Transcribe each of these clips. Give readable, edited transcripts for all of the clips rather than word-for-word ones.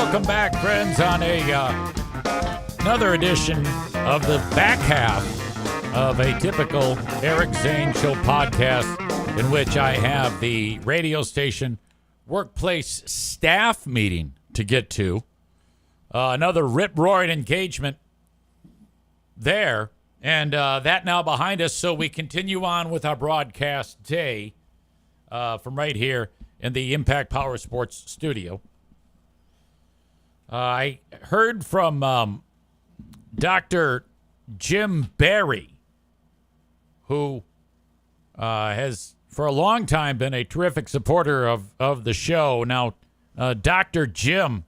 Welcome back, friends, on another edition of the back half of a typical Eric Zane Show podcast, in which I have the radio station workplace staff meeting to get to. Another rip-roaring engagement there, and that now behind us, so we continue on with our broadcast day from right here in the Impact Power Sports studio. I heard from Dr. Jim Barry, who has for a long time been a terrific supporter of the show. Now, Dr. Jim,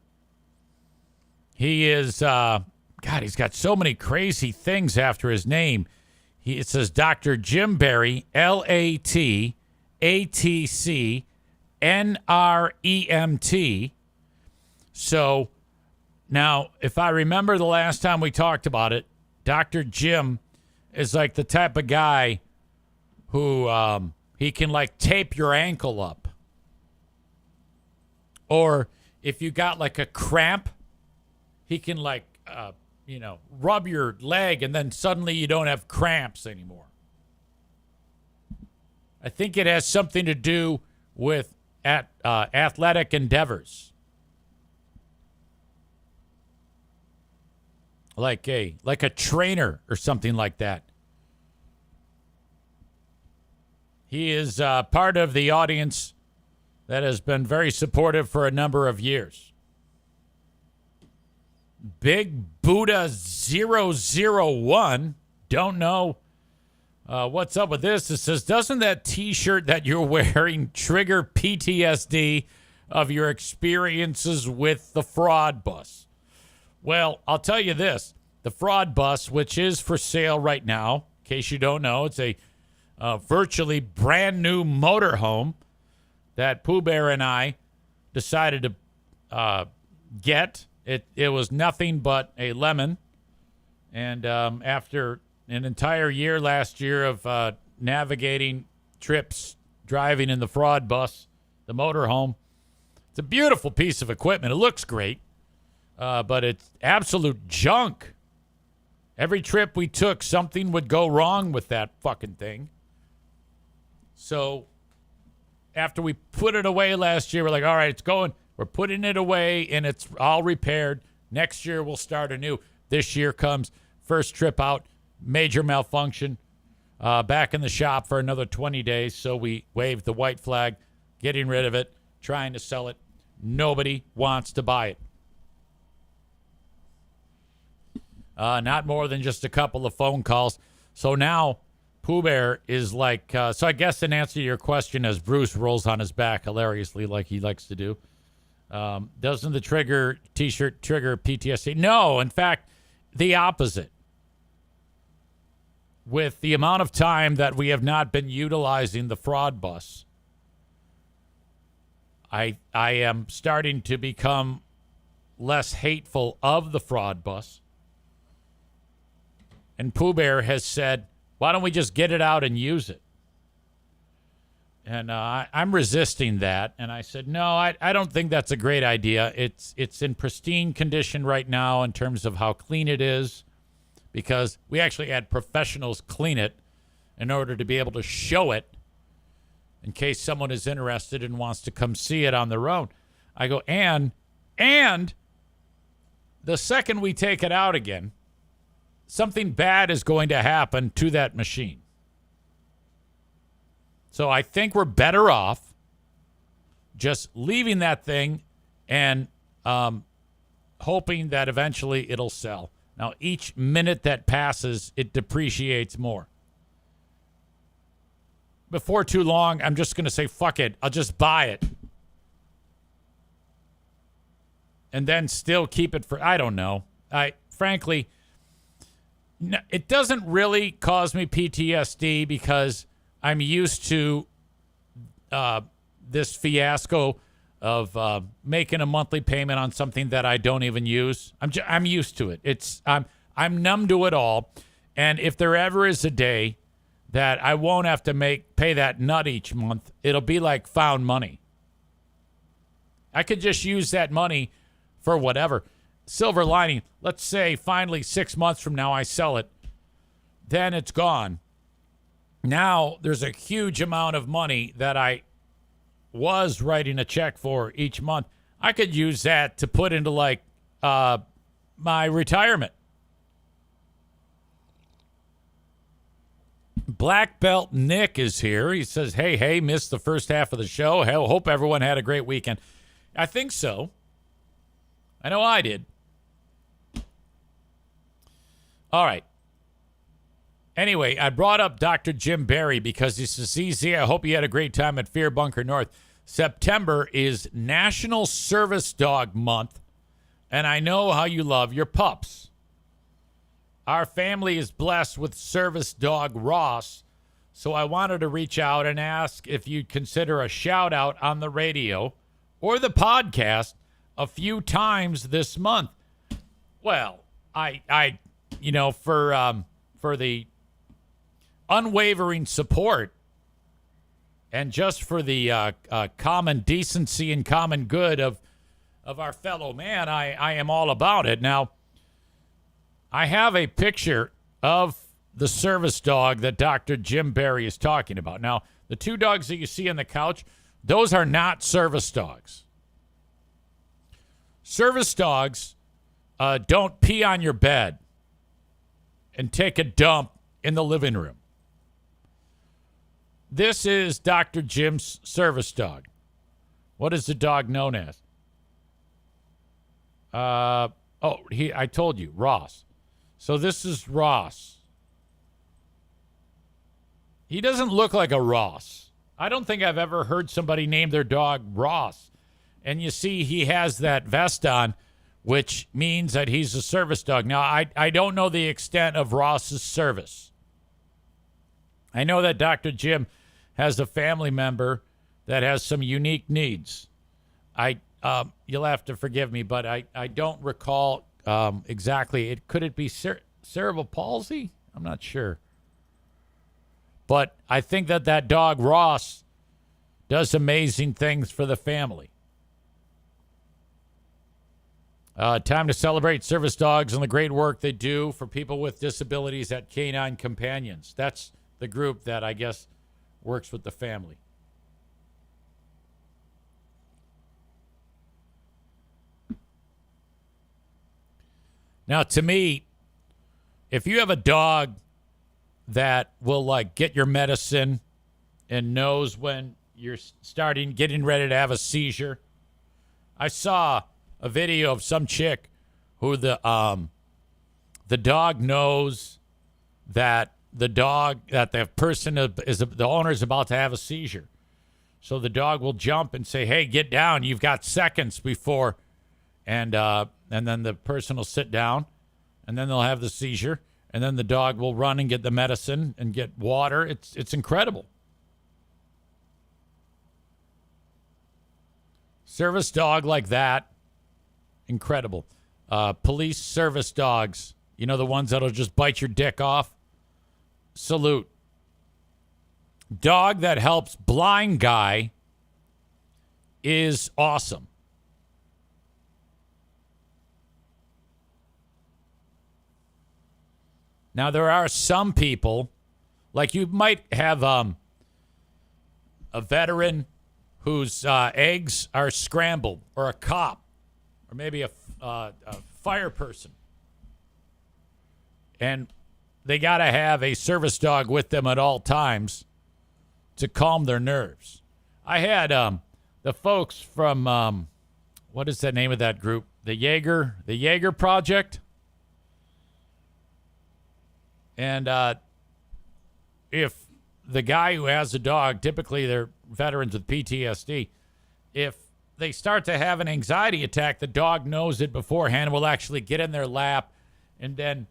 he is, he's got so many crazy things after his name. It says Dr. Jim Barry, LATATCNREMT. So now, if I remember the last time we talked about it, Dr. Jim is like the type of guy who he can like tape your ankle up. Or if you got like a cramp, he can like, rub your leg and then suddenly you don't have cramps anymore. I think it has something to do with athletic endeavors. Like a trainer or something like that. He is part of the audience that has been very supportive for a number of years. Big Buddha 001. Don't know what's up with this. It says, doesn't that T-shirt that you're wearing trigger PTSD of your experiences with the fraud bus? Well, I'll tell you this. The fraud bus, which is for sale right now, in case you don't know, it's a virtually brand new motorhome that Pooh Bear and I decided to get. It was nothing but a lemon. And after an entire year last year of navigating trips, driving in the fraud bus, the motorhome, it's a beautiful piece of equipment. It looks great. But it's absolute junk. Every trip we took, something would go wrong with that fucking thing. So after we put it away last year, we're like, all right, it's going. We're putting it away, and it's all repaired. Next year, we'll start anew. This year comes, first trip out, major malfunction, back in the shop for another 20 days. So we waved the white flag, getting rid of it, trying to sell it. Nobody wants to buy it. Not more than just a couple of phone calls. So now Pooh Bear is like, so I guess in answer to your question, as Bruce rolls on his back hilariously like he likes to do, doesn't the trigger T-shirt trigger PTSD? No, in fact, the opposite. With the amount of time that we have not been utilizing the fraud bus, I am starting to become less hateful of the fraud bus. And Pooh Bear has said, why don't we just get it out and use it? And I'm resisting that. And I said, no, I don't think that's a great idea. It's in pristine condition right now in terms of how clean it is, because we actually had professionals clean it in order to be able to show it in case someone is interested and wants to come see it on their own. I go, and the second we take it out again, something bad is going to happen to that machine. So I think we're better off just leaving that thing and hoping that eventually it'll sell. Now, each minute that passes, it depreciates more. Before too long, I'm just going to say, fuck it. I'll just buy it. And then still keep it for, I don't know. Frankly, it doesn't really cause me PTSD because I'm used to this fiasco of making a monthly payment on something that I don't even use. I'm used to it. I'm numb to it all. And if there ever is a day that I won't have to pay that nut each month, it'll be like found money. I could just use that money for whatever. Silver lining, let's say finally 6 months from now I sell it. Then it's gone. Now there's a huge amount of money that I was writing a check for each month. I could use that to put into like my retirement. Black Belt Nick is here. He says, hey, missed the first half of the show. Hell, hope everyone had a great weekend. I think so. I know I did. All right. Anyway, I brought up Dr. Jim Barry because he says, easy. I hope you had a great time at Fear Bunker North. September is National Service Dog Month, and I know how you love your pups. Our family is blessed with service dog Ross, so I wanted to reach out and ask if you'd consider a shout out on the radio or the podcast a few times this month. Well, I for the unwavering support and just for the common decency and common good of our fellow man, I am all about it. Now, I have a picture of the service dog that Dr. Jim Barry is talking about. Now, the two dogs that you see on the couch, those are not service dogs. Service dogs don't pee on your bed and take a dump in the living room. This is Dr. Jim's service dog. What is the dog known as? I told you, Ross. So this is Ross. He doesn't look like a Ross. I don't think I've ever heard somebody name their dog Ross. And you see he has that vest on, which means that he's a service dog. Now, I don't know the extent of Ross's service. I know that Dr. Jim has a family member that has some unique needs. You'll have to forgive me, but I don't recall exactly. Could it be cerebral palsy? I'm not sure. But I think that dog, Ross, does amazing things for the family. Time to celebrate service dogs and the great work they do for people with disabilities at Canine Companions. That's the group that I guess works with the family. Now, to me, if you have a dog that will like get your medicine and knows when you're getting ready to have a seizure. I saw a video of some chick who the dog knows that the person is the owner is about to have a seizure. So the dog will jump and say, "Hey, get down. You've got seconds before." And then the person will sit down, and then they'll have the seizure, and then the dog will run and get the medicine and get water. It's incredible. Service dog like that, incredible. Police service dogs, the ones that'll just bite your dick off. Salute. Dog that helps blind guy is awesome. Now, there are some people, like you might have a veteran whose eggs are scrambled, or a cop, or maybe a fire person. And they got to have a service dog with them at all times to calm their nerves. I had the folks from, what is the name of that group? The Jaeger Project. And if the guy who has a dog, typically they're veterans with PTSD, if they start to have an anxiety attack, the dog knows it beforehand, will actually get in their lap, and then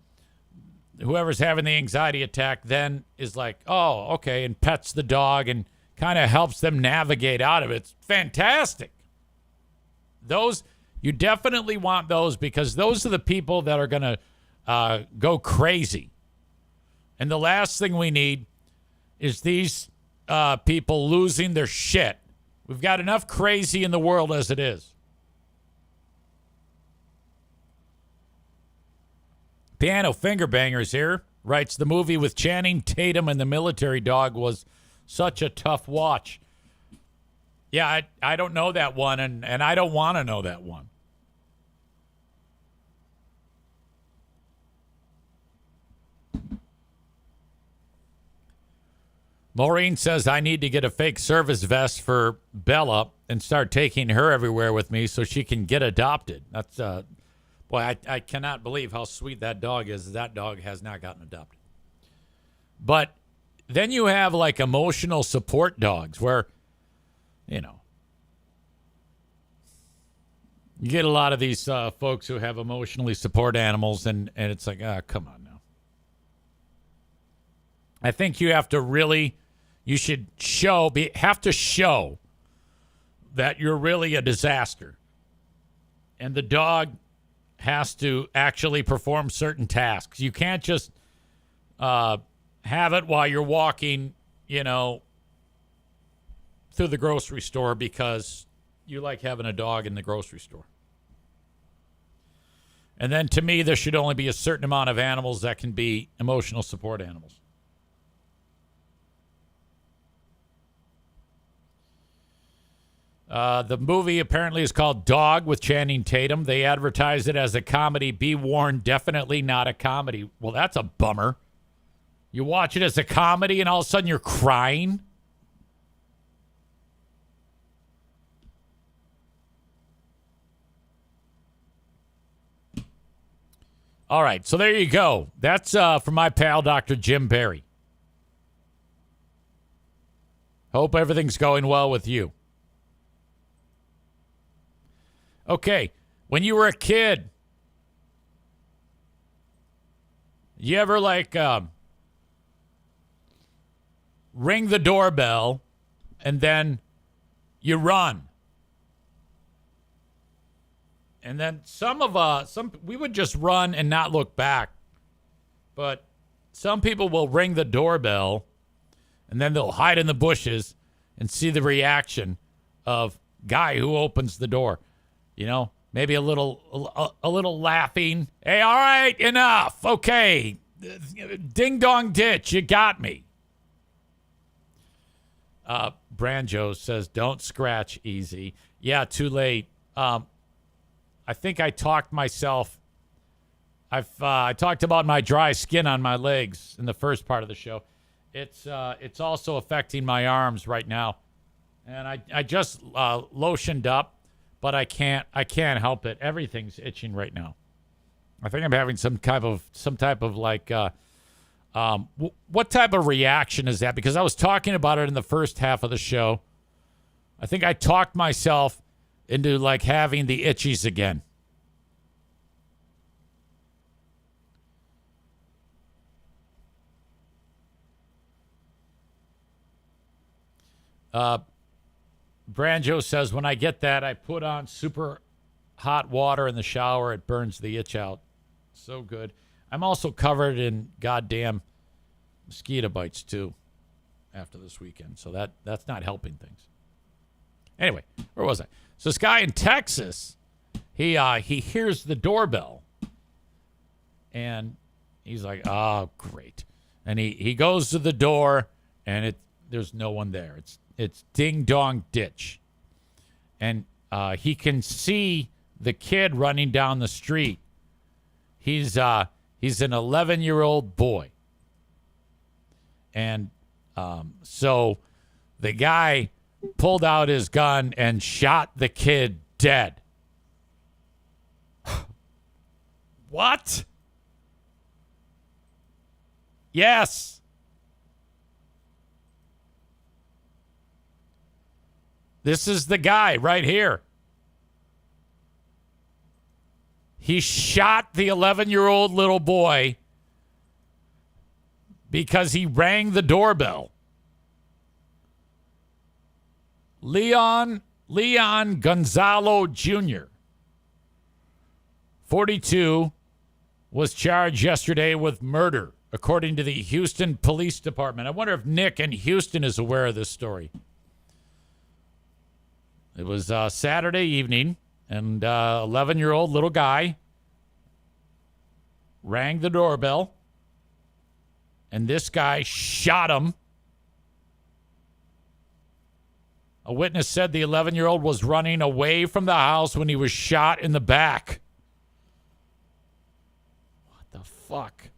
whoever's having the anxiety attack then is like, oh, okay, and pets the dog and kind of helps them navigate out of it. It's fantastic. Those, you definitely want those, because those are the people that are going to go crazy. And the last thing we need is these people losing their shit. We've got enough crazy in the world as it is. Piano Finger Bangers here writes, the movie with Channing Tatum and the military dog was such a tough watch. Yeah, I don't know that one, and I don't want to know that one. Maureen says, I need to get a fake service vest for Bella and start taking her everywhere with me so she can get adopted. That's, boy, I cannot believe how sweet that dog is. That dog has not gotten adopted. But then you have like emotional support dogs where, you know, you get a lot of these folks who have emotionally support animals, and it's like, come on now. I think you have to really, you should have to show that you're really a disaster. And the dog has to actually perform certain tasks. You can't just have it while you're walking, you know, through the grocery store because you like having a dog in the grocery store. And then to me, there should only be a certain amount of animals that can be emotional support animals. The movie apparently is called Dog with Channing Tatum. They advertise it as a comedy. Be warned, definitely not a comedy. Well, that's a bummer. You watch it as a comedy and all of a sudden you're crying. All right, so there you go. That's from my pal, Dr. Jim Barry. Hope everything's going well with you. Okay, when you were a kid, you ever ring the doorbell and then you run? And then we would just run and not look back. But some people will ring the doorbell and then they'll hide in the bushes and see the reaction of guy who opens the door. You know, maybe a little laughing. Hey, all right, enough. Okay. Ding dong ditch, you got me. Branjo says, don't scratch easy. Yeah, too late. I think I talked myself. I talked about my dry skin on my legs in the first part of the show. It's also affecting my arms right now, and I just lotioned up, but I can't help it. Everything's itching right now. I think I'm having some type of like what type of reaction is that? Because I was talking about it in the first half of the show. I think I talked myself into like having the itchies again. Branjo says, when I get that, I put on super hot water in the shower. It burns the itch out. So good. I'm also covered in goddamn mosquito bites too after this weekend. So that's not helping things. Anyway, where was I? So this guy in Texas, he hears the doorbell, and he's like, "Oh, great!" And he goes to the door, and there's no one there. It's ding dong ditch, and he can see the kid running down the street. He's an 11-year-old boy, and so the guy pulled out his gun and shot the kid dead. What? Yes. This is the guy right here. He shot the 11-year-old little boy because he rang the doorbell. Leon Gonzalo Jr., 42, was charged yesterday with murder, according to the Houston Police Department. I wonder if Nick in Houston is aware of this story. It was Saturday evening, and 11-year-old little guy rang the doorbell, and this guy shot him. A witness said the 11-year-old was running away from the house when he was shot in the back. What the fuck?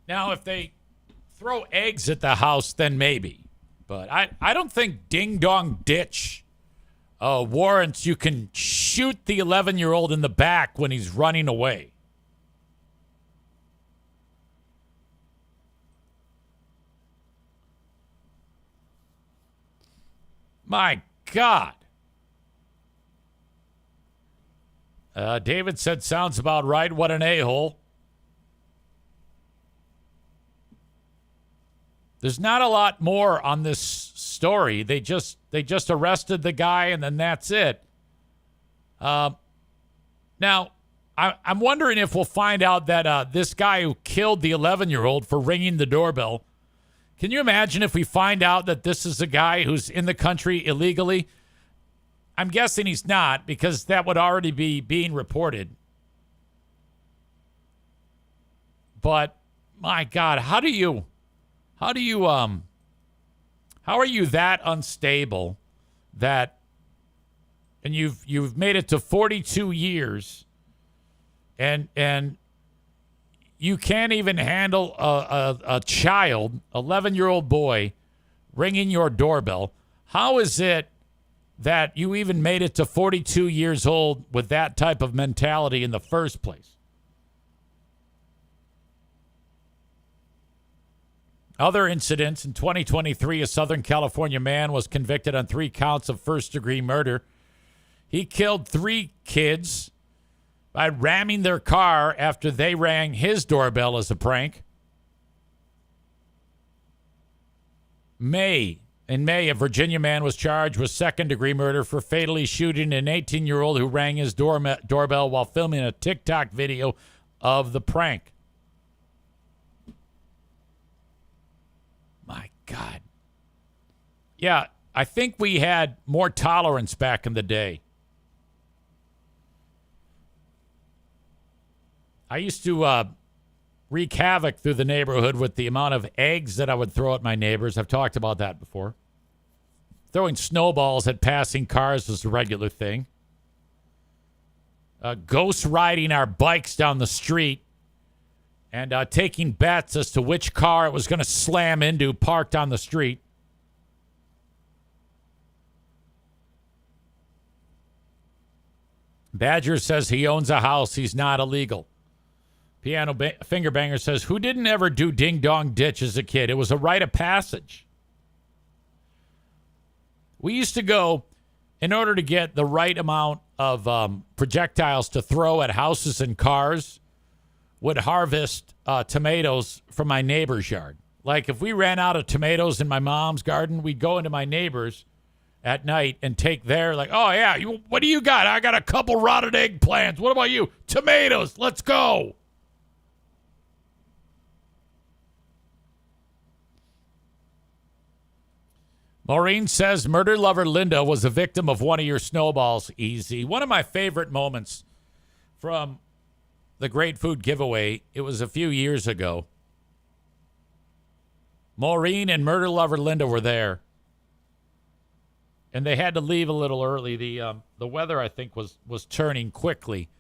Now, if they throw eggs at the house, then maybe. But I don't think Ding Dong Ditch warrants you can shoot the 11-year-old in the back when he's running away. My God. David said, sounds about right. What an a-hole. There's not a lot more on this story. They just arrested the guy, and then that's it. Now, I'm wondering if we'll find out that this guy who killed the 11-year-old for ringing the doorbell, can you imagine if we find out that this is a guy who's in the country illegally? I'm guessing he's not, because that would already be being reported. But, my God, how are you that unstable that, and you've made it to 42 years and you can't even handle a child, 11-year-old boy, ringing your doorbell? How is it that you even made it to 42 years old with that type of mentality in the first place? Other incidents. In 2023, a Southern California man was convicted on 3 counts of first-degree murder. He killed 3 kids by ramming their car after they rang his doorbell as a prank. In May, a Virginia man was charged with second-degree murder for fatally shooting an 18-year-old who rang his doorbell while filming a TikTok video of the prank. My God. Yeah, I think we had more tolerance back in the day. I used to wreak havoc through the neighborhood with the amount of eggs that I would throw at my neighbors. I've talked about that before. Throwing snowballs at passing cars was a regular thing. Ghost riding our bikes down the street and taking bets as to which car it was going to slam into parked on the street. Badger says he owns a house. He's not illegal. Piano Finger Banger says, who didn't ever do Ding Dong Ditch as a kid? It was a rite of passage. We used to go, in order to get the right amount of projectiles to throw at houses and cars, would harvest tomatoes from my neighbor's yard. Like if we ran out of tomatoes in my mom's garden, we'd go into my neighbor's at night and take their, like, oh yeah, what do you got? I got a couple rotted eggplants. What about you? Tomatoes. Let's go. Maureen says murder lover Linda was a victim of one of your snowballs. Easy. One of my favorite moments from the Great Food Giveaway, it was a few years ago. Maureen and murder lover Linda were there. And they had to leave a little early. The weather, I think, was turning quickly.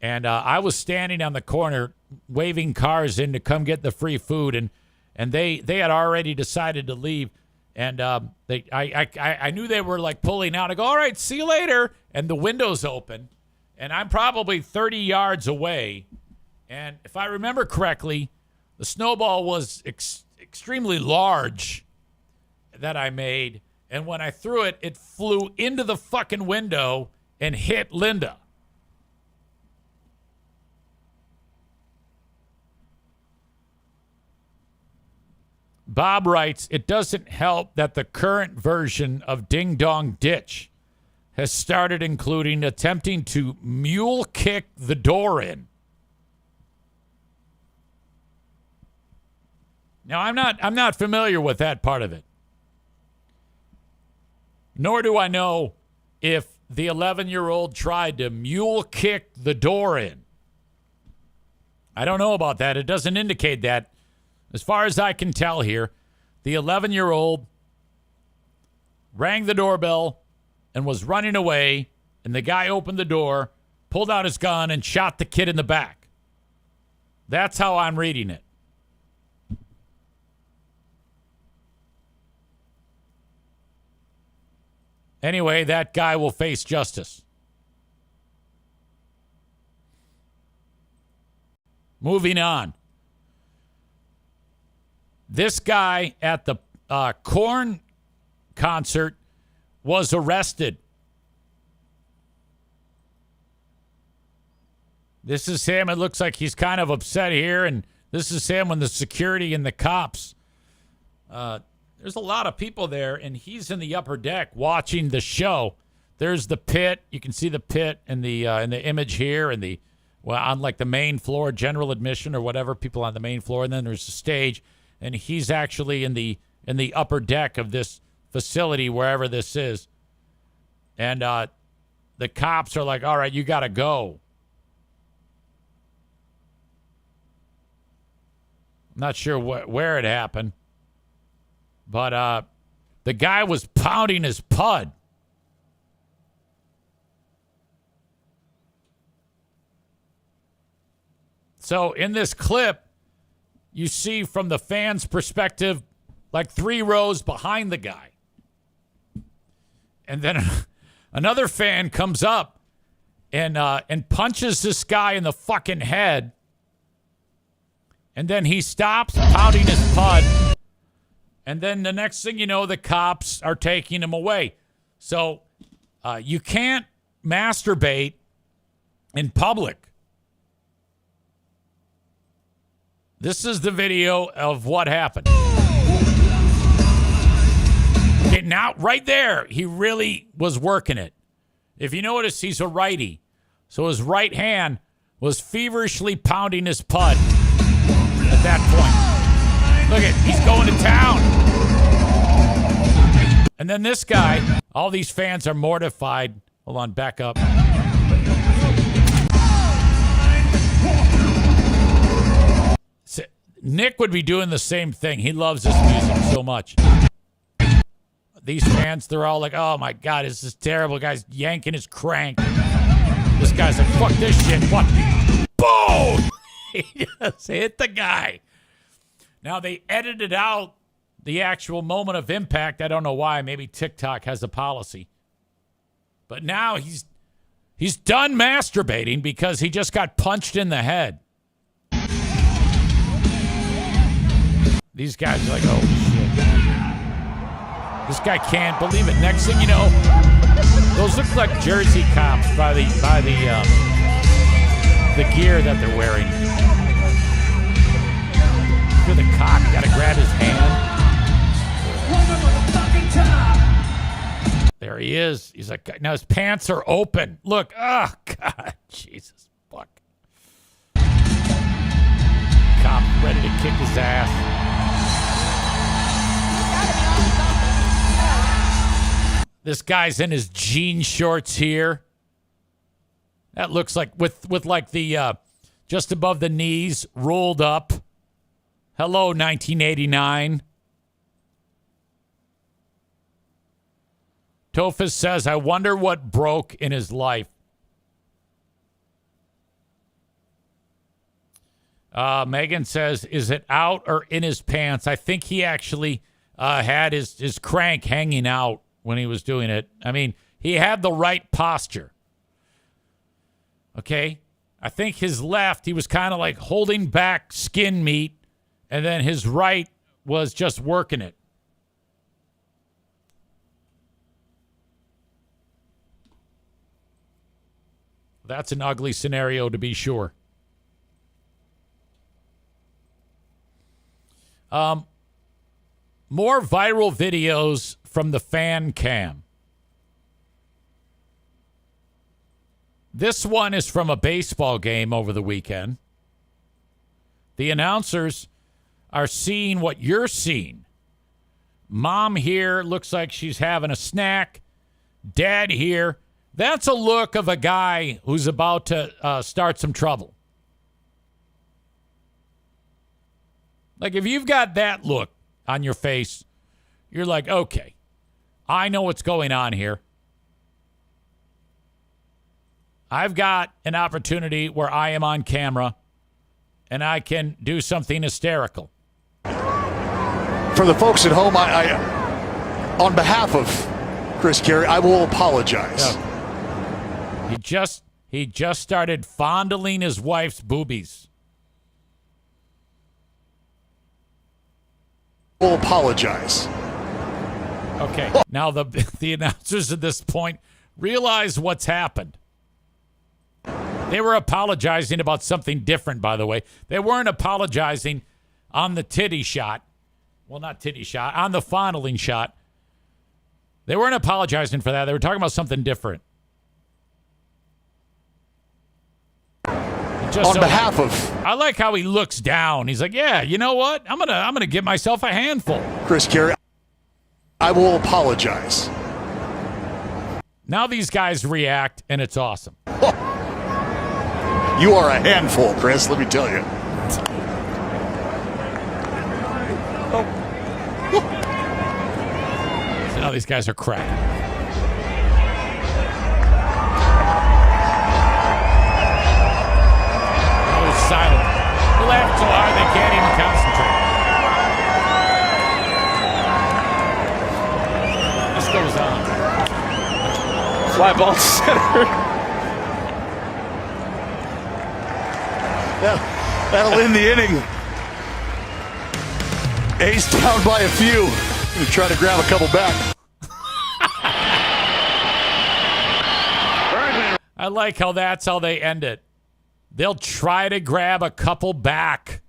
And I was standing on the corner waving cars in to come get the free food. And they had already decided to leave. And I knew they were like pulling out. I go, all right, see you later. And the window's open. And I'm probably 30 yards away. And if I remember correctly, the snowball was extremely large that I made. And when I threw it, it flew into the fucking window and hit Linda. Bob writes, it doesn't help that the current version of Ding Dong Ditch has started including attempting to mule kick the door in. Now, I'm not familiar with that part of it. Nor do I know if the 11-year-old tried to mule kick the door in. I don't know about that. It doesn't indicate that. As far as I can tell here, the 11-year-old rang the doorbell and was running away, and the guy opened the door, pulled out his gun, and shot the kid in the back. That's how I'm reading it. Anyway, that guy will face justice. Moving on. This guy at the Korn concert was arrested. This is him. It looks like he's kind of upset here, and this is him when the security and the cops. There's a lot of people there, and he's in the upper deck watching the show. There's the pit. You can see the pit in the image here, and on like the main floor, general admission or whatever, people on the main floor, and then there's the stage, and he's actually in the upper deck of this facility, wherever this is. And the cops are like, all right, you got to go. I'm not sure where it happened. But the guy was pounding his pud. So in this clip, you see from the fan's perspective, like 3 rows behind the guy. And then another fan comes up and punches this guy in the fucking head. And then he stops pounding his pud. And then the next thing you know, the cops are taking him away. So you can't masturbate in public. This is the video of what happened. Okay, now, right there, he really was working it. If you notice, he's a righty. So his right hand was feverishly pounding his pud at that point. Look at, he's going to town. And then this guy, all these fans are mortified. Hold on, back up. Nick would be doing the same thing. He loves this music so much. These fans, they're all like, oh my God, this is terrible. Guy's yanking his crank. This guy's like, fuck this shit. What? Boom! He just hit the guy. Now, they edited out the actual moment of impact. I don't know why. Maybe TikTok has a policy. But now he's done masturbating because he just got punched in the head. These guys are like, oh, shit. This guy can't believe it. Next thing you know, those look like Jersey cops by the gear that they're wearing. To the cock, you gotta grab his hand. There he is. He's like, now his pants are open. Look, oh God, Jesus, fuck. Cop ready to kick his ass. This guy's in his jean shorts here. That looks like with like the just above the knees rolled up. Hello, 1989. Tophus says, I wonder what broke in his life. Megan says, is it out or in his pants? I think he actually had his crank hanging out when he was doing it. I mean, he had the right posture. Okay? I think his left, he was kind of like holding back skin meat, and then his right was just working it. That's an ugly scenario to be sure. More viral videos from the fan cam. This one is from a baseball game over the weekend. The announcers are seeing what you're seeing. Mom here looks like she's having a snack. Dad here. That's a look of a guy who's about to start some trouble. Like, if you've got that look on your face, you're like, okay, I know what's going on here. I've got an opportunity where I am on camera and I can do something hysterical. For the folks at home, I on behalf of Chris Carey, I will apologize. He just started fondling his wife's boobies. Will apologize. Okay, now the announcers at this point realize what's happened. They were apologizing about something different, by the way. They weren't apologizing on the titty shot. Well, not titty shot, on the fondling shot. They weren't apologizing for that. They were talking about something different. Behalf of, I like how he looks down. He's like, "Yeah, you know what? I'm gonna give myself a handful." Chris Carey, I will apologize. Now these guys react, and it's awesome. You are a handful, Chris. Let me tell you. So now these guys are cracking. Silent. They laugh so hard they can't even concentrate. This goes on. Fly ball to center. That'll end the inning. A's down by a few. Gonna try to grab a couple back. I like how that's how they end it. They'll try to grab a couple back.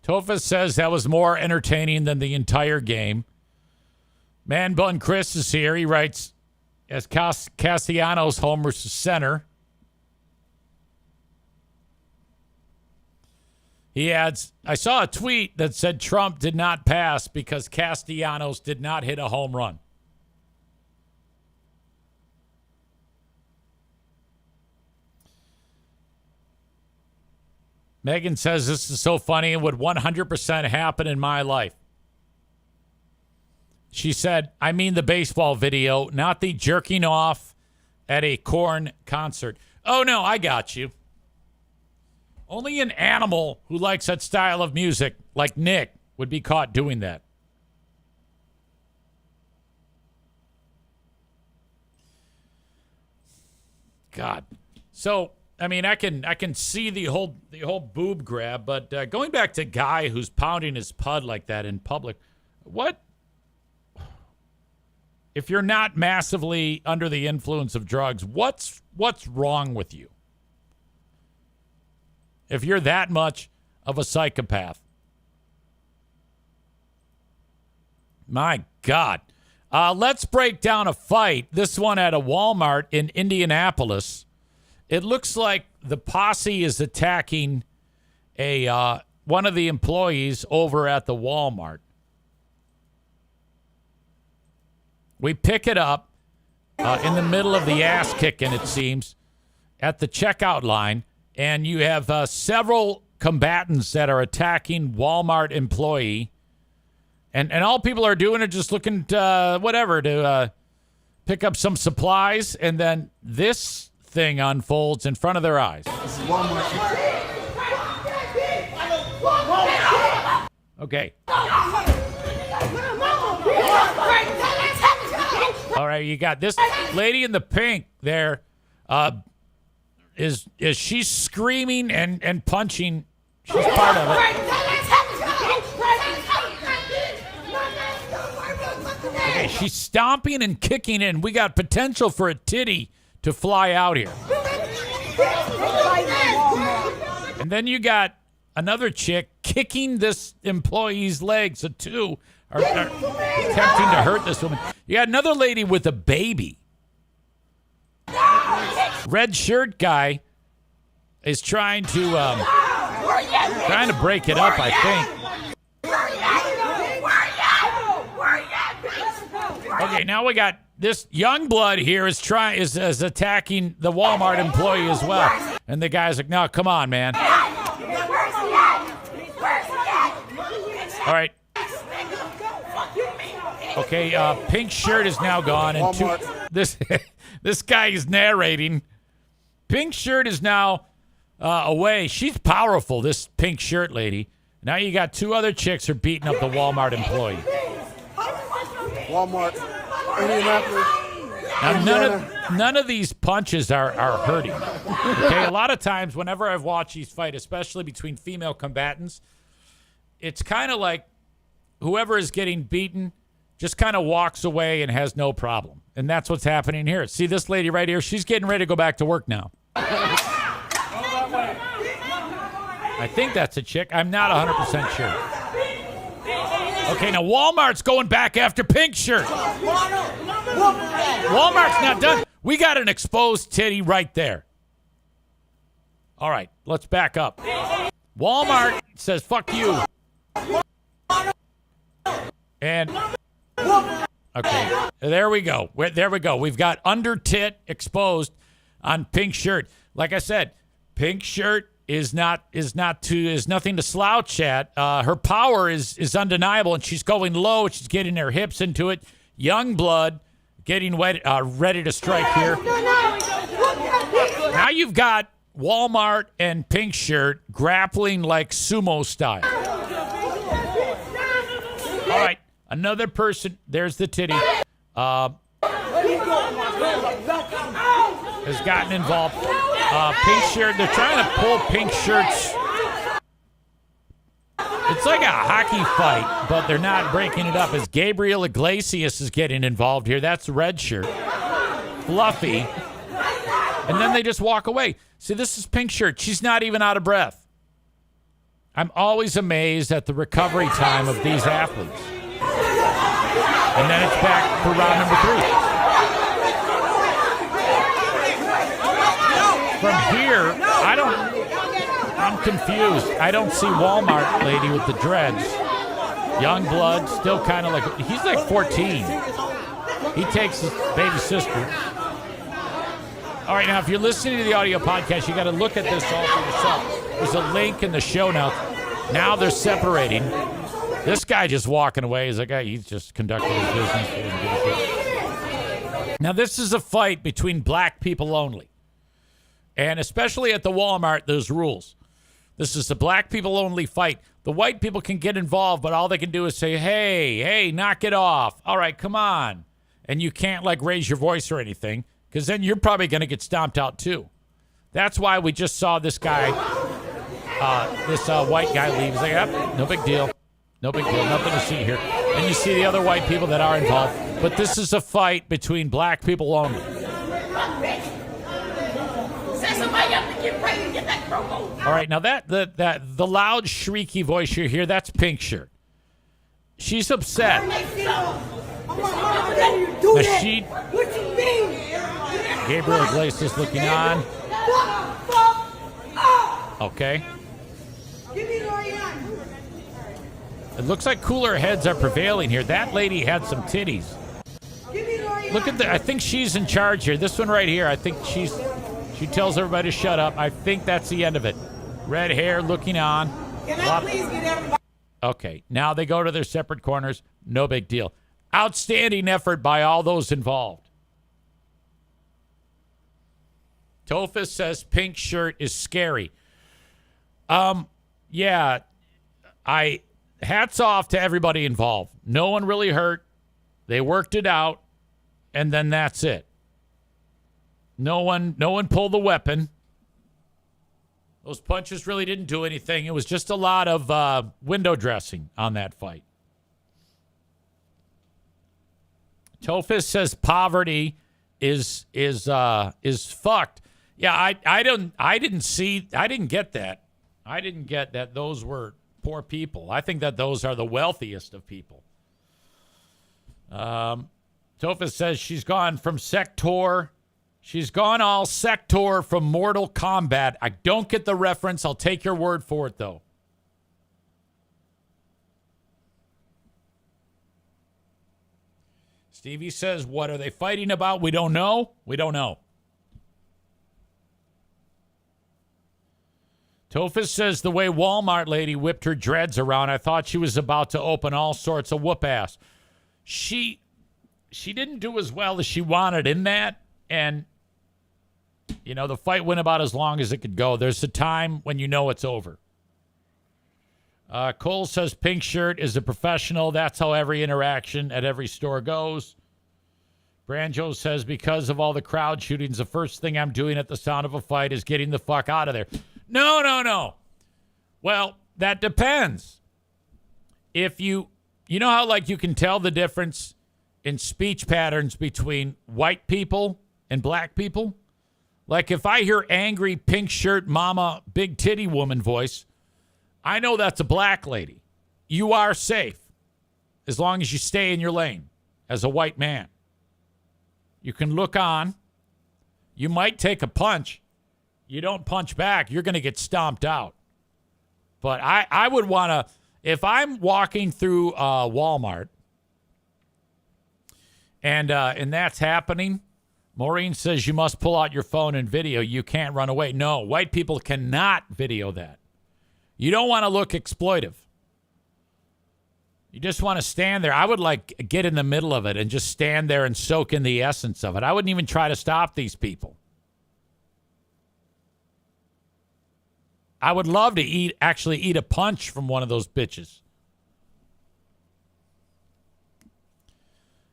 Tofa says that was more entertaining than the entire game. Man Bun Chris is here. He writes, as Castellanos homers to center. He adds, I saw a tweet that said Trump did not pass because Castellanos did not hit a home run. Megan says this is so funny and would 100% happen in my life. She said, I mean the baseball video, not the jerking off at a Korn concert. Oh, no, I got you. Only an animal who likes that style of music, like Nick, would be caught doing that. God. So, I mean, I can see the whole boob grab, but going back to Guy who's pounding his pud like that in public, what? If you're not massively under the influence of drugs, what's wrong with you? If you're that much of a psychopath. My God. Let's break down a fight. This one at a Walmart in Indianapolis. It looks like the posse is attacking one of the employees over at the Walmart. We pick it up in the middle of the ass kicking, it seems, at the checkout line. And you have several combatants that are attacking Walmart employee. And all people are doing are just looking to pick up some supplies. And then this thing unfolds in front of their eyes. This is Walmart. Okay. All right, you got this lady in the pink there. Is she screaming and punching? She's part of it. Okay, she's stomping and kicking, and we got potential for a titty to fly out here. And then you got another chick kicking this employee's legs. So two are attempting to hurt this woman. You got another lady with a baby. Red shirt guy is trying to break it up, I think. Okay, now we got this young blood here is attacking the Walmart employee as well. And the guy's like, no, come on, man. All right. Okay, pink shirt is now gone. And this guy is narrating. Pink shirt is now away. She's powerful, this pink shirt lady. Now you got two other chicks are beating up the Walmart employee. Walmart, Indianapolis. Now, none of these punches are hurting. Okay, a lot of times whenever I've watched these fight, especially between female combatants, it's kind of like whoever is getting beaten just kind of walks away and has no problem. And that's what's happening here. See this lady right here? She's getting ready to go back to work now. I think that's a chick. I'm not 100% sure. Okay, now Walmart's going back after pink shirt. Walmart's not done. We got an exposed titty right there. All right, let's back up. Walmart says, fuck you. And, okay, there we go. There we go. We've got under tit exposed on pink shirt. Like I said, pink shirt is nothing to slouch at. Her power is undeniable, and she's going low. She's getting her hips into it. Young blood getting ready to strike here. Now you've got Walmart and pink shirt grappling like sumo style. All right, another person. There's the titty. Has gotten involved. Pink shirt, they're trying to pull pink shirts. It's like a hockey fight, but they're not breaking it up. As Gabriel Iglesias is getting involved here. That's red shirt. Fluffy. And then they just walk away. See, this is pink shirt. She's not even out of breath. I'm always amazed at the recovery time of these athletes. And then it's back for round number 3. From here, I'm confused. I don't see Walmart lady with the dreads. Young blood, still kind of like, he's like 14. He takes his baby sister. All right, now, if you're listening to the audio podcast, you got to look at this all for yourself. There's a link in the show notes. Now they're separating. This guy just walking away. He's like, he's just conducting his business. Now, this is a fight between black people only. And especially at the Walmart, there's rules. This is a black people only fight. The white people can get involved, but all they can do is say, hey, knock it off. All right, come on. And you can't raise your voice or anything, because then you're probably going to get stomped out too. That's why we just saw this guy, this white guy leave. He's like, no big deal. No big deal. Nothing to see here. And you see the other white people that are involved. But this is a fight between black people only. All right, now that the loud, shrieky voice you hear, that's pink shirt. She's upset. Gabriel Iglesias looking on. Okay. It looks like cooler heads are prevailing here. That lady had some titties. Look at I think she's in charge here. This one right here, I think she tells everybody to shut up. I think that's the end of it. Red hair looking on. Can I please get everybody? Okay, now they go to their separate corners. No big deal. Outstanding effort by all those involved. Tophus says pink shirt is scary. Yeah, hats off to everybody involved. No one really hurt. They worked it out, and then that's it. No one pulled the weapon. Those punches really didn't do anything. It was just a lot of window dressing on that fight. Tophus says poverty is fucked. Yeah, I didn't get that. I didn't get that those were poor people. I think that those are the wealthiest of people. Tophus says she's gone from sector. She's gone all Sector from Mortal Kombat. I don't get the reference. I'll take your word for it, though. Stevie says, what are they fighting about? We don't know. We don't know. Tophus says, the way Walmart lady whipped her dreads around, I thought she was about to open all sorts of whoop ass. She didn't do as well as she wanted in that. And, you know, the fight went about as long as it could go. There's a time when you know it's over. Cole says, pink shirt is a professional. That's how every interaction at every store goes. Branjo says, because of all the crowd shootings, the first thing I'm doing at the sound of a fight is getting the fuck out of there. No. Well, that depends. If you know how, like, you can tell the difference in speech patterns between white people and black people? Like, if I hear angry pink shirt mama, big titty woman voice, I know that's a black lady. You are safe as long as you stay in your lane as a white man. You can look on. You might take a punch. You don't punch back, you're going to get stomped out. But I would want to, if I'm walking through Walmart and that's happening, Maureen says you must pull out your phone and video. You can't run away. No, white people cannot video that. You don't want to look exploitive. You just want to stand there. I would get in the middle of it and just stand there and soak in the essence of it. I wouldn't even try to stop these people. I would love to actually eat a punch from one of those bitches.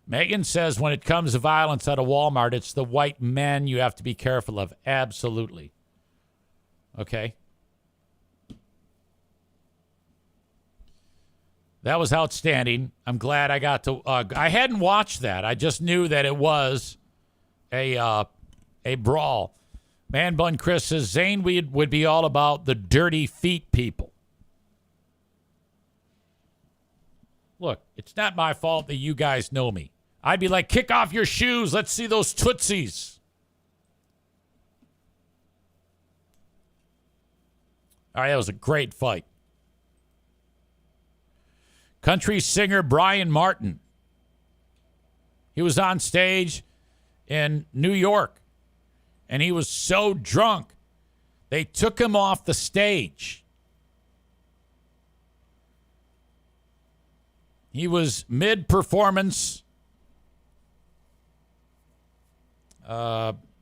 Megan says when it comes to violence at a Walmart, it's the white men you have to be careful of. Absolutely. Okay. That was outstanding. I'm glad I got to. I hadn't watched that. I just knew that it was a brawl. Man Bun Chris says Zane would be all about the dirty feet people. Look, it's not my fault that you guys know me. I'd be like, kick off your shoes. Let's see those tootsies. All right, that was a great fight. Country singer Brian Martin. He was on stage in New York, and he was so drunk, they took him off the stage. He was mid-performance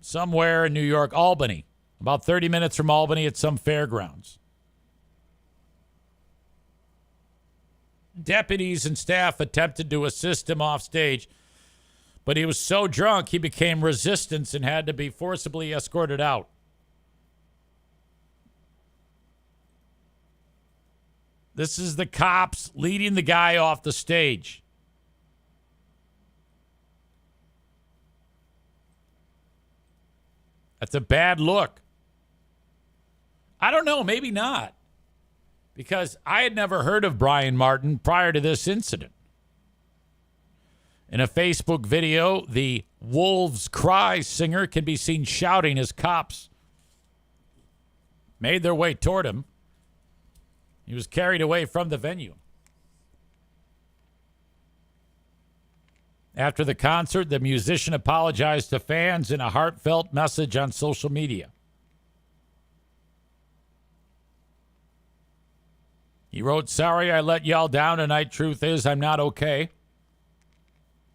somewhere in New York, Albany, about 30 minutes from Albany at some fairgrounds. Deputies and staff attempted to assist him off stage, but he was so drunk he became resistant and had to be forcibly escorted out. This is the cops leading the guy off the stage. That's a bad look. I don't know, maybe not. Because I had never heard of Brian Martin prior to this incident. In a Facebook video, the Wolves Cry singer can be seen shouting as cops made their way toward him. He was carried away from the venue. After the concert, the musician apologized to fans in a heartfelt message on social media. He wrote, "Sorry I let y'all down tonight. Truth is, I'm not okay.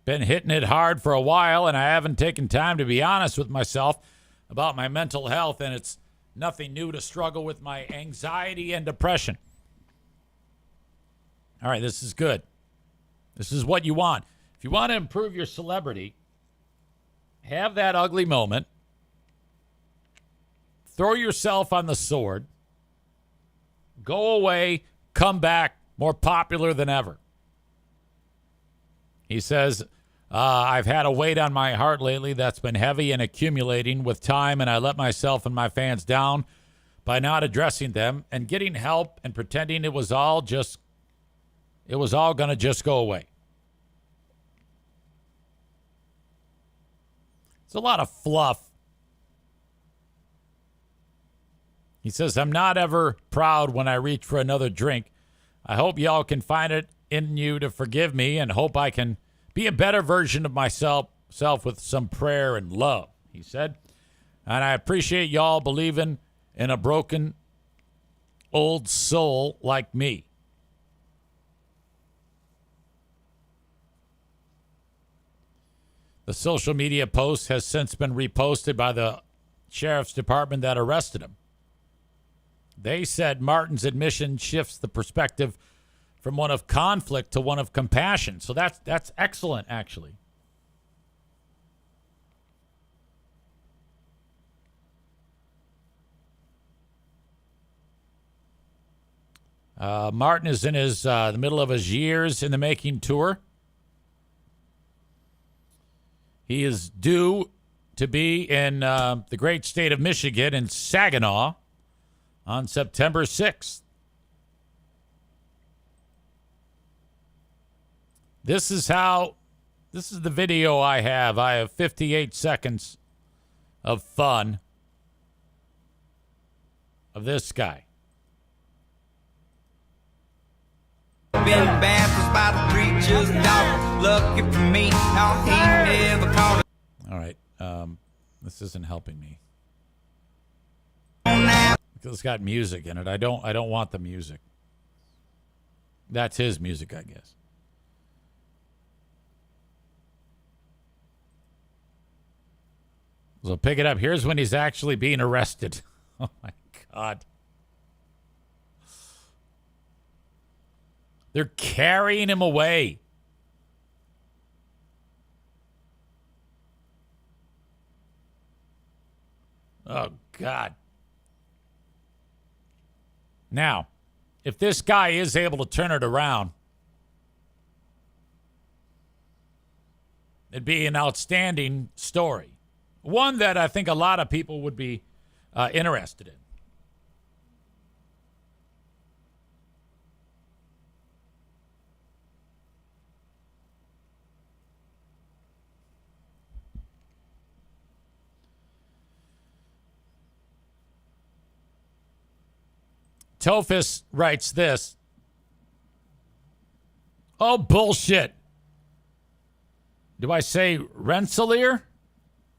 Been hitting it hard for a while, and I haven't taken time to be honest with myself about my mental health, and it's nothing new to struggle with my anxiety and depression." All right, this is good. This is what you want. If you want to improve your celebrity, have that ugly moment. Throw yourself on the sword. Go away. Come back more popular than ever. He says, I've had a weight on my heart lately that's been heavy and accumulating with time, and I let myself and my fans down by not addressing them and getting help and pretending it was all going to just go away. It's a lot of fluff He says, I'm not ever proud when I reach for another drink. I hope y'all can find it in you to forgive me and hope I can be a better version of myself with some prayer and love, he said. And I appreciate y'all believing in a broken old soul like me. The social media post has since been reposted by the sheriff's department that arrested him. They said Martin's admission shifts the perspective from one of conflict to one of compassion. So that's excellent, actually. Martin is in the middle of his years in the making tour. He is due to be in the great state of Michigan in Saginaw on September 6th. This is the video I have. I have 58 seconds of fun of this guy. Been baptized by the preacher's daughter. Lucky for me, no, he never called. All right, this isn't helping me. Because it's got music in it. I don't want the music. That's his music, I guess. So pick it up. Here's when he's actually being arrested. Oh my God. They're carrying him away. Oh, God. Now, if this guy is able to turn it around, it'd be an outstanding story. One that I think a lot of people would be interested in. Tophus writes this. Oh, bullshit. Do I say Rensselaer?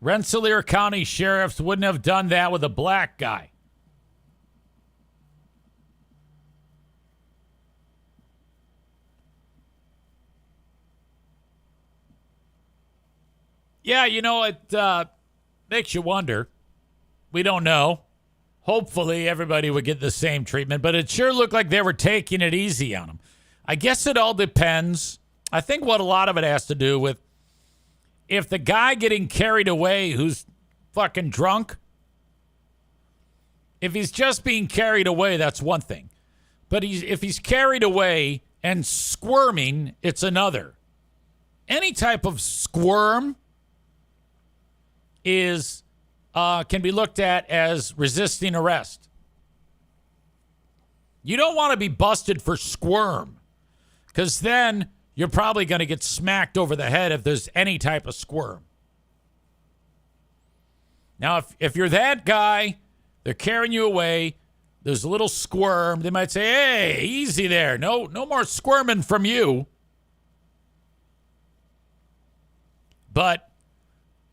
Rensselaer County sheriffs wouldn't have done that with a black guy. Yeah, you know, it makes you wonder. We don't know. Hopefully everybody would get the same treatment, but it sure looked like they were taking it easy on him. I guess it all depends. I think what a lot of it has to do with if the guy getting carried away who's fucking drunk, if he's just being carried away, that's one thing. But if he's carried away and squirming, it's another. Any type of squirm is can be looked at as resisting arrest. You don't want to be busted for squirm, because then you're probably going to get smacked over the head if there's any type of squirm. Now, if you're that guy, they're carrying you away, there's a little squirm, they might say, hey, easy there. No more squirming from you. But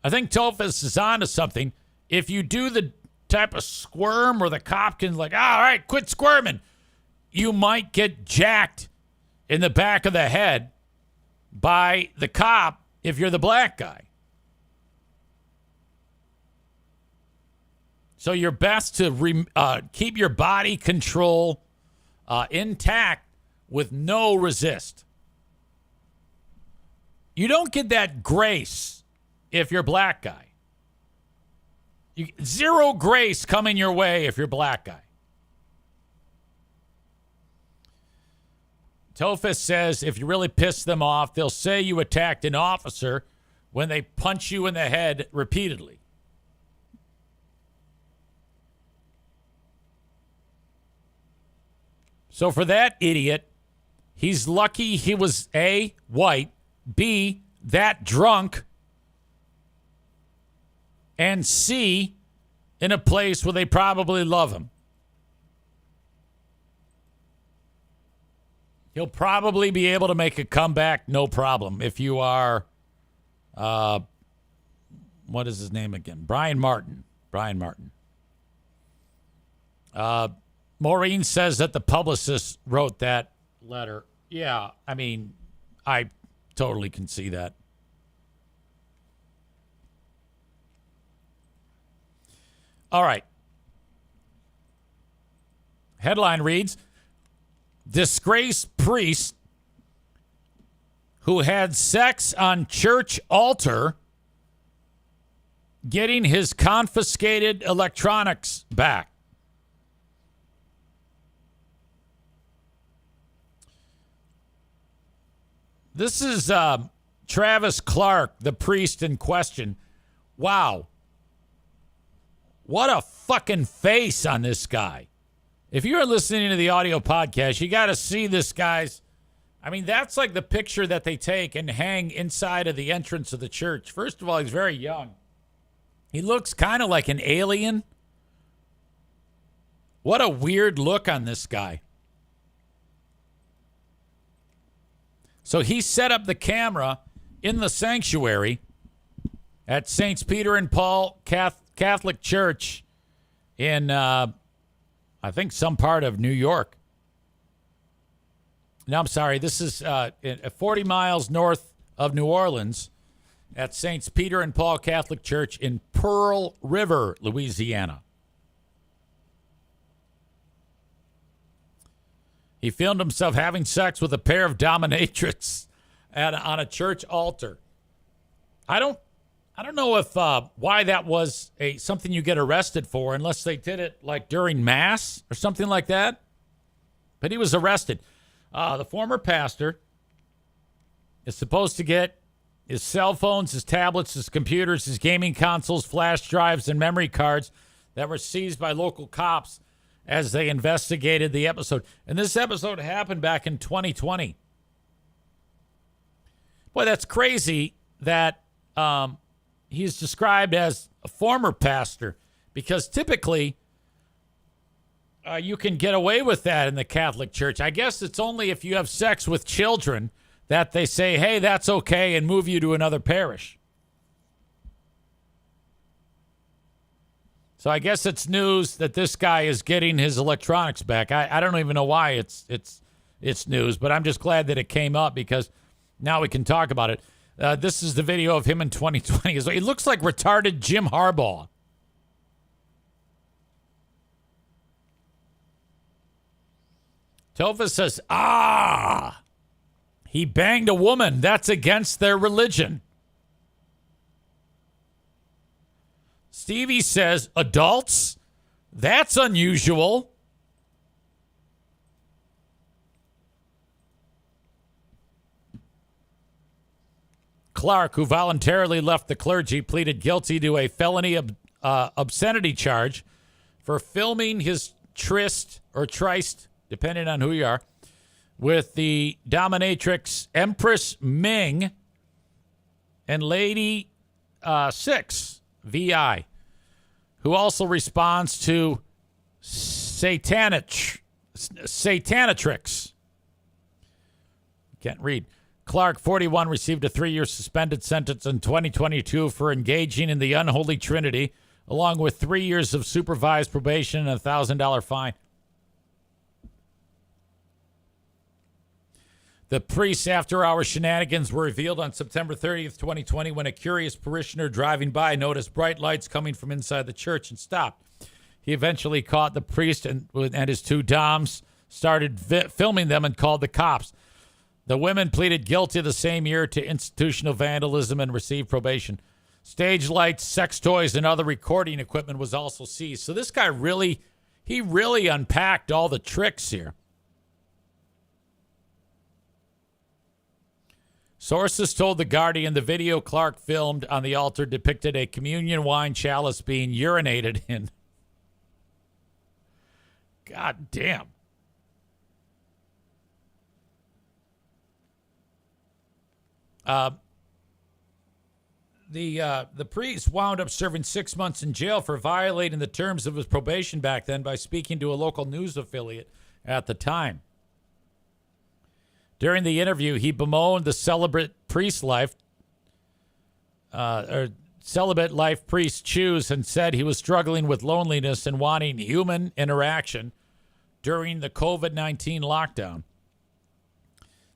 I think Tophus is onto something. If you do the type of squirm where the cop can all right, quit squirming, you might get jacked in the back of the head by the cop if you're the black guy. So you're best to keep your body control intact with no resist. You don't get that grace if you're black guy. Zero grace coming your way if you're black guy. Tophus says if you really piss them off, they'll say you attacked an officer when they punch you in the head repeatedly. So for that idiot, he's lucky he was A, white, B, that drunk, and C, in a place where they probably love him. He'll probably be able to make a comeback, no problem. If you are, what is his name again? Brian Martin. Maureen says that the publicist wrote that letter. Yeah, I mean, I totally can see that. All right. Headline reads, disgraced priest who had sex on church altar getting his confiscated electronics back. This is Travis Clark, the priest in question. Wow. What a fucking face on this guy. If you're listening to the audio podcast, you got to see this guy's. I mean, that's like the picture that they take and hang inside of the entrance of the church. First of all, he's very young. He looks kind of like an alien. What a weird look on this guy. So he set up the camera in the sanctuary at St. Peter and Paul Catholic Church in, I think, some part of New York. No, I'm sorry. This is 40 miles north of New Orleans at St. Peter and Paul Catholic Church in Pearl River, Louisiana. He filmed himself having sex with a pair of dominatrix on a church altar. I don't know if why that was something you get arrested for, unless they did it like during mass or something like that. But he was arrested. The former pastor is supposed to get his cell phones, his tablets, his computers, his gaming consoles, flash drives, and memory cards that were seized by local cops as they investigated the episode. And this episode happened back in 2020. Boy, that's crazy that he's described as a former pastor, because typically you can get away with that in the Catholic Church. I guess it's only if you have sex with children that they say, hey, that's okay, and move you to another parish. So I guess it's news that this guy is getting his electronics back. I don't even know why it's news, but I'm just glad that it came up, because now we can talk about it. This is the video of him in 2020. He looks like retarded Jim Harbaugh. Topher says, he banged a woman. That's against their religion. Stevie says, adults? That's unusual. Clark, who voluntarily left the clergy, pleaded guilty to a felony obscenity charge for filming his tryst or tryst, depending on who you are, with the dominatrix Empress Ming and Lady Six, VI, who also responds to Satanatrix. Can't read. Clark, 41, received a 3-year suspended sentence in 2022 for engaging in the unholy trinity, along with 3 years of supervised probation and a $1,000 fine. The priest's after-hours shenanigans were revealed on September 30th, 2020, when a curious parishioner driving by noticed bright lights coming from inside the church and stopped. He eventually caught the priest and his 2 doms, started filming them, and called the cops. The women pleaded guilty the same year to institutional vandalism and received probation. Stage lights, sex toys, and other recording equipment was also seized. So this guy really unpacked all the tricks here. Sources told The Guardian the video Clark filmed on the altar depicted a communion wine chalice being urinated in. God damn. The priest wound up serving 6 months in jail for violating the terms of his probation back then by speaking to a local news affiliate at the time. During the interview, he bemoaned the celibate life priests choose and said he was struggling with loneliness and wanting human interaction during the COVID-19 lockdown.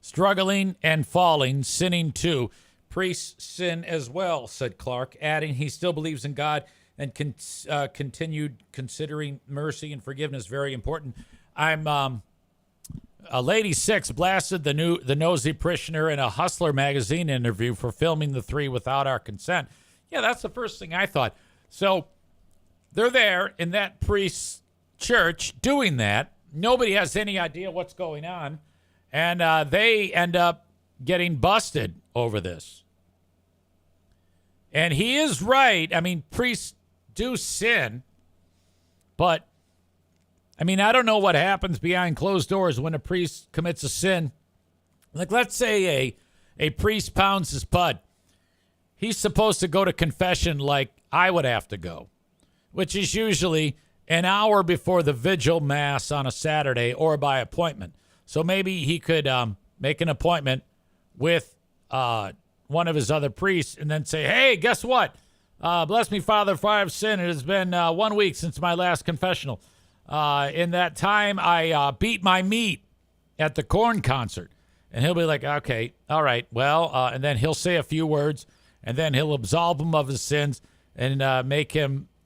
Struggling and falling, sinning too. Priests sin as well, said Clark, adding he still believes in God and continued considering mercy and forgiveness very important. Lady Six blasted the nosy parishioner in a Hustler magazine interview for filming the three without our consent. Yeah, that's the first thing I thought. So they're there in that priest's church doing that. Nobody has any idea what's going on. And they end up getting busted over this. And he is right. I mean, priests do sin. But, I mean, I don't know what happens behind closed doors when a priest commits a sin. Like, let's say a priest pounds his pud. He's supposed to go to confession like I would have to go, which is usually an hour before the vigil mass on a Saturday or by appointment. So maybe he could make an appointment with one of his other priests and then say, hey, guess what? Bless me, Father, for I have sinned. It has been 1 week since my last confessional. In that time, I beat my meat at the Korn concert. And he'll be like, okay, all right, well, and then he'll say a few words, and then he'll absolve him of his sins and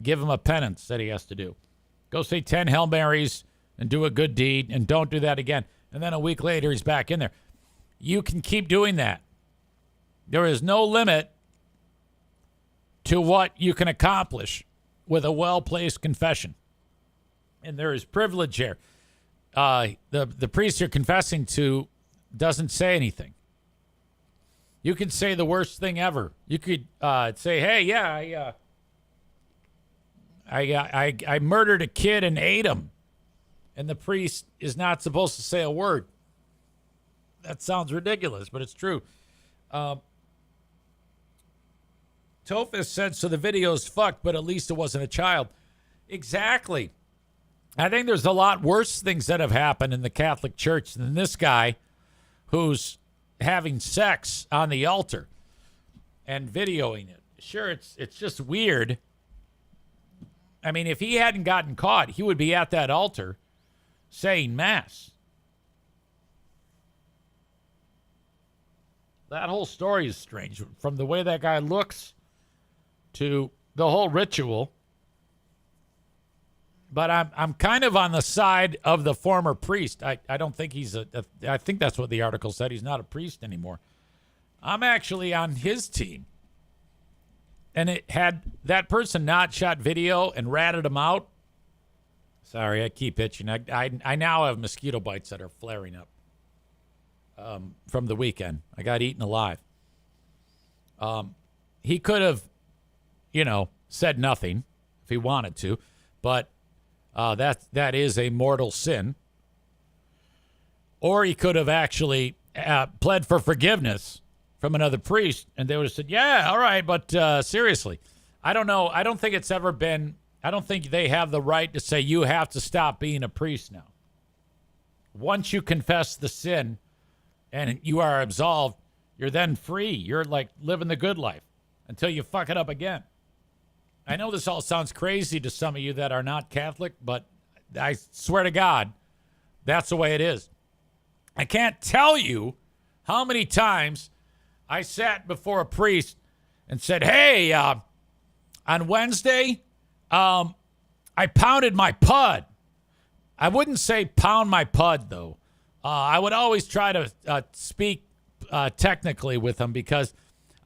give him a penance that he has to do. Go say 10 Hail Marys and do a good deed, and don't do that again. And then a week later, he's back in there. You can keep doing that. There is no limit to what you can accomplish with a well-placed confession. And there is privilege here. The priest you're confessing to doesn't say anything. You could say the worst thing ever. You could say, hey, yeah, I murdered a kid and ate him. And the priest is not supposed to say a word. That sounds ridiculous, but it's true. Tophus said, so the video's fucked, but at least it wasn't a child. Exactly. I think there's a lot worse things that have happened in the Catholic Church than this guy who's having sex on the altar and videoing it. Sure, it's just weird. I mean, if he hadn't gotten caught, he would be at that altar saying mass. That whole story is strange. From the way that guy looks to the whole ritual. But I'm kind of on the side of the former priest. I don't think he's I think that's what the article said. He's not a priest anymore. I'm actually on his team. And it had that person not shot video and ratted him out. Sorry, I keep itching. I now have mosquito bites that are flaring up from the weekend. I got eaten alive. He could have, said nothing if he wanted to, but that is a mortal sin. Or he could have actually pled for forgiveness from another priest, and they would have said, yeah, all right, but seriously, I don't know. I don't think they have the right to say you have to stop being a priest now. Once you confess the sin and you are absolved, you're then free. You're like living the good life until you fuck it up again. I know this all sounds crazy to some of you that are not Catholic, but I swear to God, that's the way it is. I can't tell you how many times I sat before a priest and said, hey, on Wednesday, I pounded my pud. I wouldn't say pound my pud, though. I would always try to speak technically with him because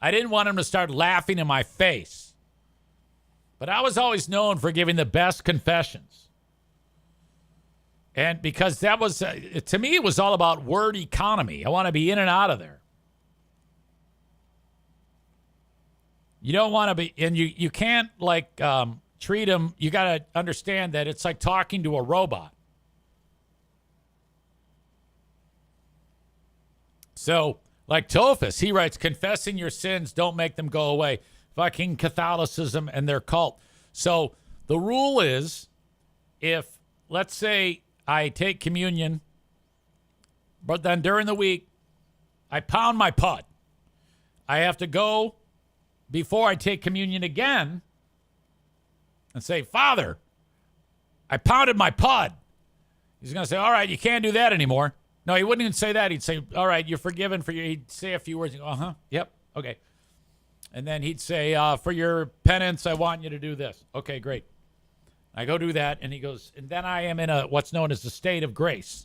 I didn't want him to start laughing in my face. But I was always known for giving the best confessions. And because that was, to me, it was all about word economy. I want to be in and out of there. You don't want to be, and you can't treat them. You got to understand that it's like talking to a robot. So, like Tophus, he writes, confessing your sins don't make them go away. Fucking Catholicism and their cult. So the rule is, if, let's say, I take communion, but then during the week I pound my pud. I have to go before I take communion again and say, Father, I pounded my pud. He's going to say, all right, you can't do that anymore. No, he wouldn't even say that. He'd say, all right, you're forgiven for your, he'd say a few words. Uh-huh, yep, okay. And then he'd say, for your penance, I want you to do this. Okay, great. I go do that, and he goes, and then I am in what's known as the state of grace.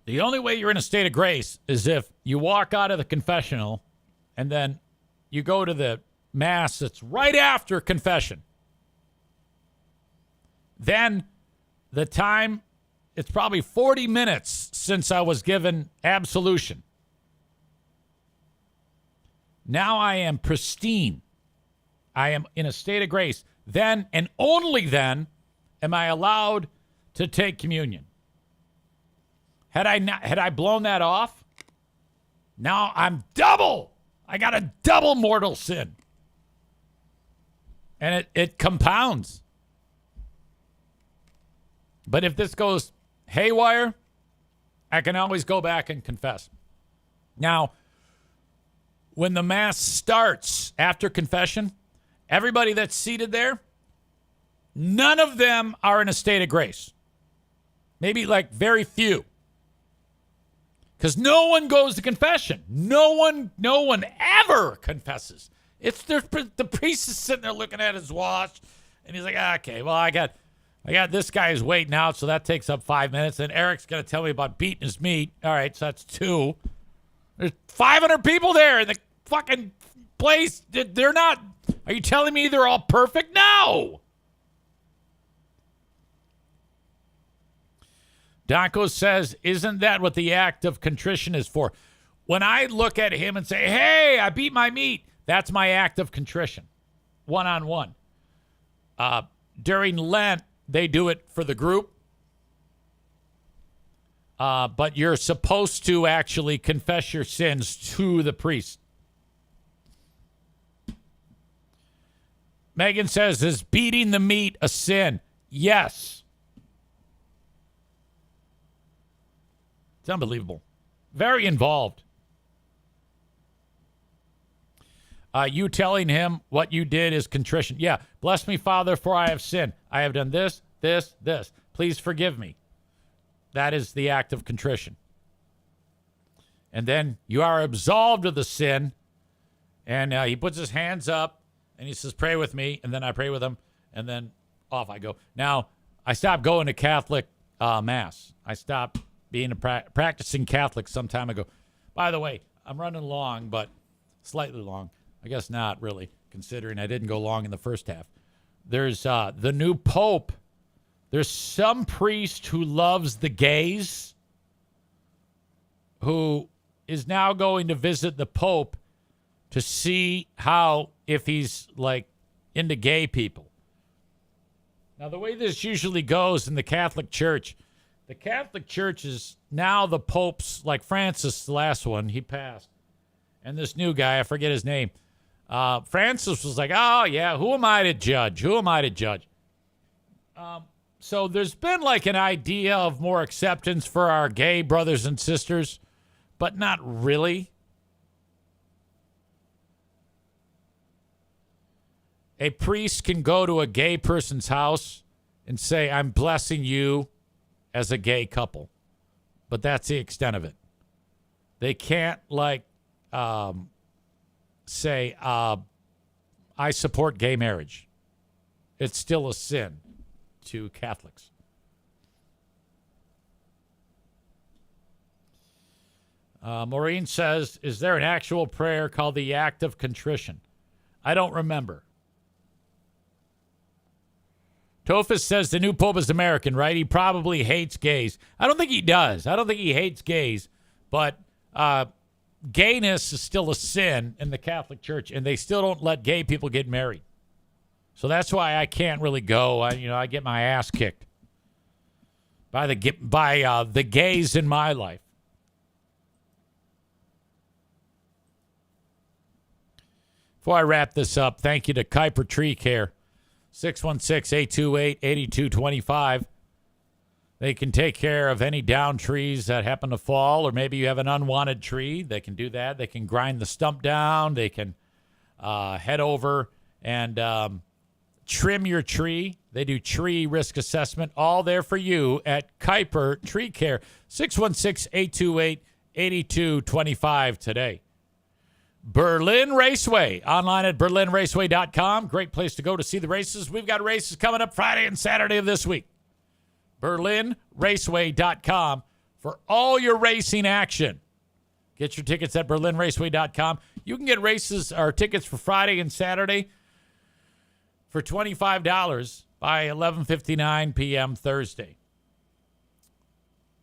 The only way you're in a state of grace is if you walk out of the confessional and then you go to the mass that's right after confession. Then the time, it's probably 40 minutes since I was given absolution. Now I am pristine. I am in a state of grace. Then and only then am I allowed to take communion. Had I blown that off, now I'm double. I got a double mortal sin. And it compounds. But if this goes haywire, I can always go back and confess. Now, when the Mass starts after confession, everybody that's seated there, none of them are in a state of grace. Maybe like very few. Because no one goes to confession. No one ever confesses. It's the priest is sitting there looking at his watch, and he's like, okay, well, I got this guy's waiting out, so that takes up 5 minutes. And Eric's going to tell me about beating his meat. All right, so that's 2. There's 500 people there in the fucking place. They're not. Are you telling me they're all perfect? No. Donko says, isn't that what the act of contrition is for? When I look at him and say, hey, I beat my meat, that's my act of contrition, one-on-one. During Lent, they do it for the group. But you're supposed to actually confess your sins to the priest. Megan says, is beating the meat a sin? Yes. It's unbelievable. Very involved. You telling him what you did is contrition. Yeah. Bless me, Father, for I have sinned. I have done this, this, this. Please forgive me. That is the act of contrition. And then you are absolved of the sin. And he puts his hands up and he says, pray with me. And then I pray with him. And then off I go. Now, I stopped going to Catholic Mass. I stopped being a practicing Catholic some time ago. By the way, I'm running long, but slightly long. I guess not really, considering I didn't go long in the first half. There's the new Pope. There's some priest who loves the gays who is now going to visit the Pope to see if he's like into gay people. Now, the way this usually goes in the Catholic Church is now the Pope's, like Francis, the last one, he passed. And this new guy, I forget his name. Francis was like, oh, yeah, who am I to judge? So there's been like an idea of more acceptance for our gay brothers and sisters, but not really. A priest can go to a gay person's house and say, I'm blessing you as a gay couple. But that's the extent of it. They can't say, I support gay marriage. It's still a sin to Catholics. Maureen says, is there an actual prayer called the act of contrition? I don't remember. Tophus says the new Pope is American, right? He probably hates gays. I don't think he does. I don't think he hates gays. But gayness is still a sin in the Catholic Church, and they still don't let gay people get married. So that's why I can't really go. I get my ass kicked by the gays in my life. Before I wrap this up, thank you to Kuiper Tree Care. 616-828-8225. They can take care of any down trees that happen to fall, or maybe you have an unwanted tree. They can do that. They can grind the stump down. They can head over and trim your tree. They do tree risk assessment. All there for you at Kuiper Tree Care. 616-828-8225 today. Berlin Raceway. Online at berlinraceway.com. Great place to go to see the races. We've got races coming up Friday and Saturday of this week. berlinraceway.com for all your racing action. Get your tickets at berlinraceway.com. You can get races or tickets for Friday and Saturday for $25 by 11:59 p.m. Thursday.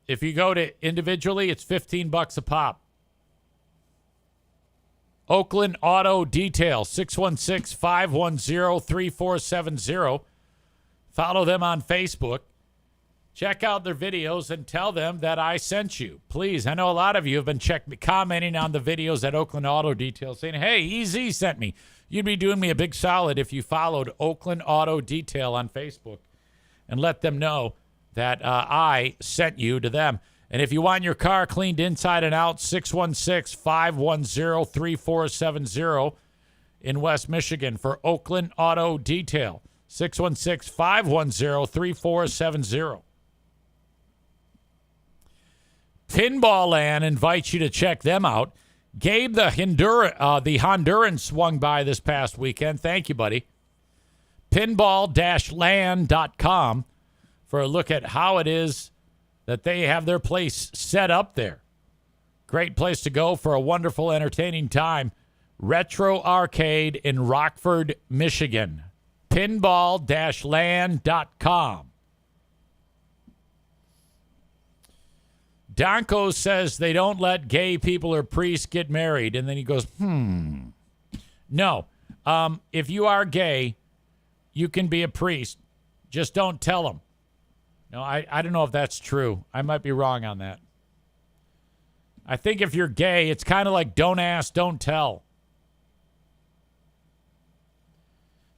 If you go to individually, it's $15 a pop. Oakland Auto Detail, 616-510-3470. Follow them on Facebook. Check out their videos and tell them that I sent you. Please, I know a lot of you have been commenting on the videos at Oakland Auto Detail saying, hey, EZ sent me. You'd be doing me a big solid if you followed Oakland Auto Detail on Facebook and let them know that I sent you to them. And if you want your car cleaned inside and out, 616-510-3470 in West Michigan for Oakland Auto Detail. 616-510-3470. Pinball Land invites you to check them out. Gabe, the Honduran, swung by this past weekend. Thank you, buddy. Pinball-land.com for a look at how it is that they have their place set up there. Great place to go for a wonderful, entertaining time. Retro Arcade in Rockford, Michigan. Pinball-land.com. Donko says they don't let gay people or priests get married. And then he goes, No. If you are gay, you can be a priest. Just don't tell them. No, I don't know if that's true. I might be wrong on that. I think if you're gay, it's kind of like don't ask, don't tell.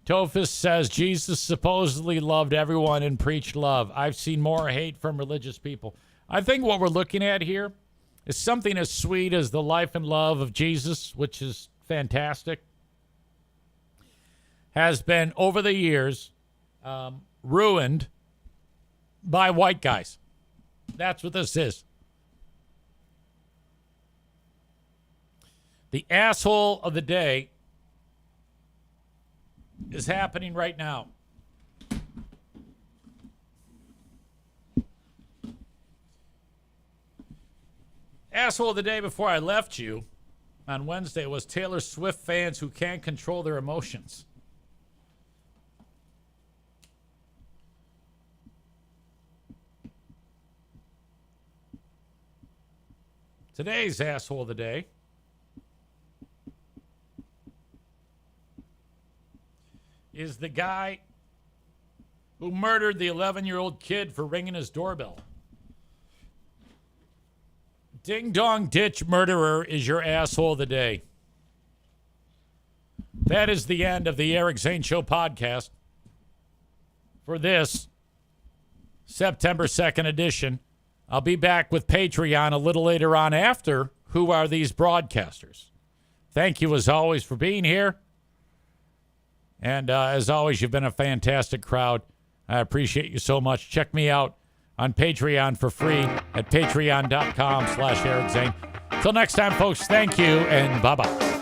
Tophus says Jesus supposedly loved everyone and preached love. I've seen more hate from religious people. I think what we're looking at here is something as sweet as the life and love of Jesus, which is fantastic, has been over the years ruined by white guys. That's what this is. The asshole of the day is happening right now. Asshole of the day before I left you on Wednesday was Taylor Swift fans who can't control their emotions. Today's asshole of the day is the guy who murdered the 11-year-old kid for ringing his doorbell. Ding Dong Ditch Murderer is your asshole of the day. That is the end of the Eric Zane Show podcast for this September 2nd edition. I'll be back with Patreon a little later on after Who Are These Broadcasters? Thank you, as always, for being here. And as always, you've been a fantastic crowd. I appreciate you so much. Check me out on Patreon for free at patreon.com/Eric Zane. Till next time, folks, thank you and bye-bye.